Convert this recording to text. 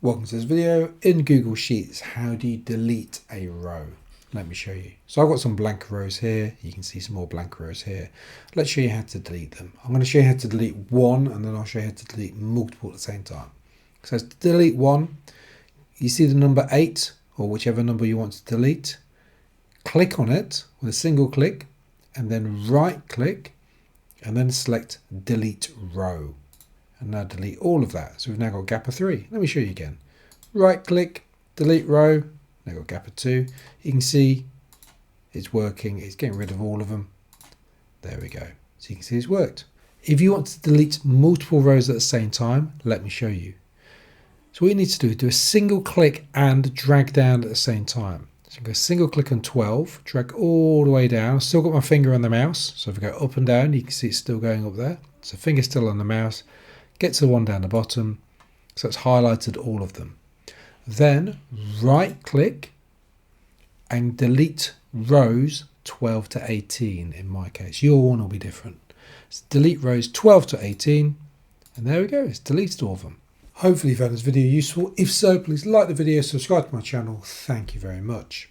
Welcome to this video. In Google Sheets, how do you delete a row? Let me show you. So I've got some blank rows here. You can see some more blank rows here. Let's show you how to delete them. I'm going to show you how to delete one, and then I'll show you how to delete multiple at the same time. So to delete one, you see the number 8 or whichever number you want to delete. Click on it with a single click and then right click and then select delete row. And now delete all of that. So we've now got a gap of 3. Let me show you again. Right click, delete row, now got a gap of 2. You can see it's working, it's getting rid of all of them. There we go. So you can see it's worked. If you want to delete multiple rows at the same time, let me show you. So what you need to do is do a single click and drag down at the same time. So you go single click on 12, drag all the way down. I've still got my finger on the mouse. So if I go up and down, you can see it's still going up there. So finger still on the mouse. Get to the one down the bottom, so it's highlighted all of them. Then right click and delete rows 12 to 18 in my case. Your one will be different. So delete rows 12 to 18, and there we go, it's deleted all of them. Hopefully you found this video useful. If so, please like the video, subscribe to my channel. Thank you very much.